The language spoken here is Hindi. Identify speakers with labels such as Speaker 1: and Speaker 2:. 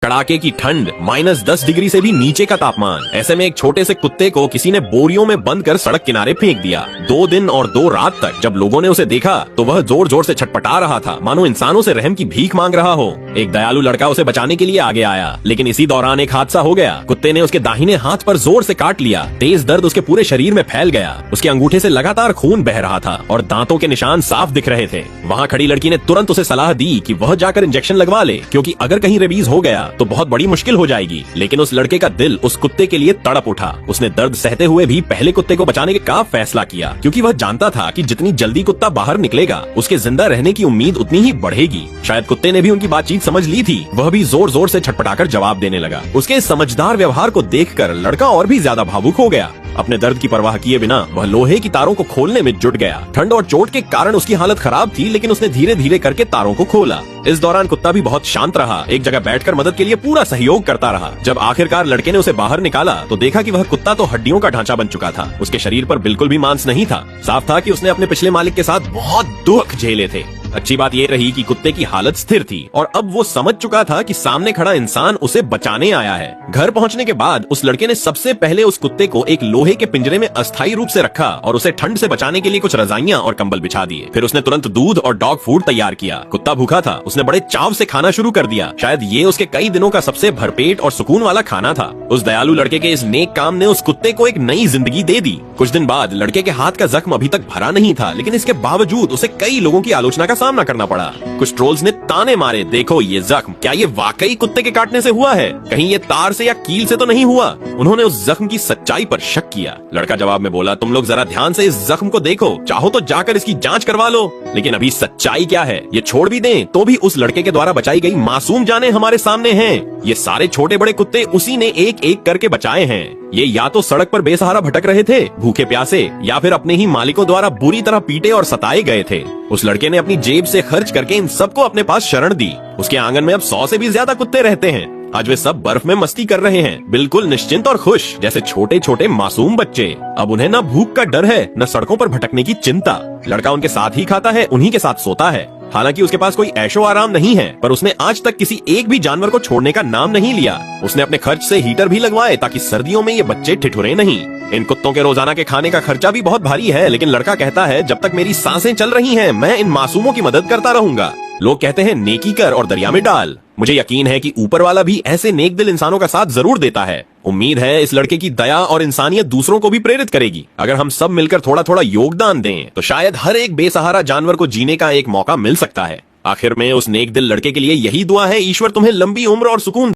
Speaker 1: कड़ाके की ठंड, -10 डिग्री से भी नीचे का तापमान। ऐसे में एक छोटे से कुत्ते को किसी ने बोरियों में बंद कर सड़क किनारे फेंक दिया। 2 दिन और 2 रात तक जब लोगों ने उसे देखा तो वह जोर जोर से छटपटा रहा था, मानो इंसानों से रहम की भीख मांग रहा हो। एक दयालु लड़का उसे बचाने के लिए आगे आया, लेकिन इसी दौरान एक हादसा हो गया। कुत्ते ने उसके दाहिने हाथ पर जोर से काट लिया। तेज दर्द उसके पूरे शरीर में फैल गया। उसके अंगूठे से लगातार खून बह रहा था और दांतों के निशान साफ दिख रहे थे। वहाँ खड़ी लड़की ने तुरंत उसे सलाह दी कि वह जाकर इंजेक्शन लगवा ले, क्योंकि अगर कहीं रेबीज हो गया तो बहुत बड़ी मुश्किल हो जाएगी। लेकिन उस लड़के का दिल उस कुत्ते के लिए तड़प उठा। उसने दर्द सहते हुए भी पहले कुत्ते को बचाने का फैसला किया, क्योंकि वह जानता था कि जितनी जल्दी कुत्ता बाहर निकलेगा उसके जिंदा रहने की उम्मीद उतनी ही बढ़ेगी। शायद कुत्ते ने भी उनकी बातचीत समझ ली थी। वह भी जोर जोर से छटपटाकर जवाब देने लगा। उसके समझदार व्यवहार को देखकर लड़का और भी ज्यादा भावुक हो गया। अपने दर्द की परवाह किए बिना वह लोहे की तारों को खोलने में जुट गया। ठंड और चोट के कारण उसकी हालत खराब थी, लेकिन उसने धीरे धीरे करके तारों को खोला। इस दौरान कुत्ता भी बहुत शांत रहा, एक जगह बैठकर मदद के लिए पूरा सहयोग करता रहा। जब आखिरकार लड़के ने उसे बाहर निकाला तो देखा कि वह कुत्ता तो हड्डियों का ढांचा बन चुका था। उसके शरीर पर बिल्कुल भी मांस नहीं था। साफ था कि उसने अपने पिछले मालिक के साथ बहुत दुख झेले थे। अच्छी बात ये रही कि कुत्ते की हालत स्थिर थी और अब वो समझ चुका था कि सामने खड़ा इंसान उसे बचाने आया है। घर पहुंचने के बाद उस लड़के ने सबसे पहले उस कुत्ते को एक लोहे के पिंजरे में अस्थायी रूप से रखा और उसे ठंड से बचाने के लिए कुछ रजाइयां और कंबल बिछा दिए। फिर उसने तुरंत दूध और डॉग फूड तैयार किया। कुत्ता भूखा था, उसने बड़े चाव से खाना शुरू कर दिया। शायद ये उसके कई दिनों का सबसे भरपेट और सुकून वाला खाना था। उस दयालु लड़के के इस नेक काम ने उस कुत्ते को एक नई जिंदगी दे दी। कुछ दिन बाद लड़के के हाथ का जख्म अभी तक भरा नहीं था, लेकिन इसके बावजूद उसे कई लोगों की आलोचना का सामना करना पड़ा। कुछ ट्रोल्स ने ताने मारे, देखो ये जख्म, क्या ये वाकई कुत्ते के काटने से हुआ है? कहीं ये तार से या कील से तो नहीं हुआ? उन्होंने उस जख्म की सच्चाई पर शक किया। लड़का जवाब में बोला, तुम लोग जरा ध्यान से इस जख्म को देखो, चाहो तो जाकर इसकी जांच करवा लो। लेकिन अभी सच्चाई क्या है ये छोड़ भी दें तो भी उस लड़के के द्वारा बचाई गई मासूम जानें हमारे सामने हैं। ये सारे छोटे बड़े कुत्ते उसी ने एक एक करके बचाए हैं। ये या तो सड़क पर बेसहारा भटक रहे थे, भूखे प्यासे, या फिर अपने ही मालिकों द्वारा बुरी तरह पीटे और सताए गए थे। उस लड़के ने अपनी जेब से खर्च करके इन सबको अपने पास शरण दी। उसके आंगन में अब 100 से भी ज्यादा कुत्ते रहते हैं। आज वे सब बर्फ में मस्ती कर रहे हैं, बिल्कुल निश्चिंत और खुश, जैसे छोटे छोटे मासूम बच्चे। अब उन्हें न भूख का डर है, न सड़कों पर भटकने की चिंता। लड़का उनके साथ ही खाता है, उन्हीं के साथ सोता है। हालांकि उसके पास कोई ऐशो आराम नहीं है, पर उसने आज तक किसी एक भी जानवर को छोड़ने का नाम नहीं लिया। उसने अपने खर्च से हीटर भी लगवाए ताकि सर्दियों में ये बच्चे ठिठुरे नहीं। इन कुत्तों के रोजाना के खाने का खर्चा भी बहुत भारी है, लेकिन लड़का कहता है जब तक मेरी सांसें चल रही हैं, मैं इन मासूमों की मदद करता रहूंगा। लोग कहते हैं नेकी कर और दरिया में डाल। मुझे यकीन है कि ऊपर वाला भी ऐसे नेक दिल इंसानों का साथ जरूर देता है। उम्मीद है इस लड़के की दया और इंसानियत दूसरों को भी प्रेरित करेगी। अगर हम सब मिलकर थोड़ा थोड़ा योगदान दें तो शायद हर एक बेसहारा जानवर को जीने का एक मौका मिल सकता है। आखिर में उस नेक दिल लड़के के लिए यही दुआ है, ईश्वर तुम्हें लंबी उम्र और सुकून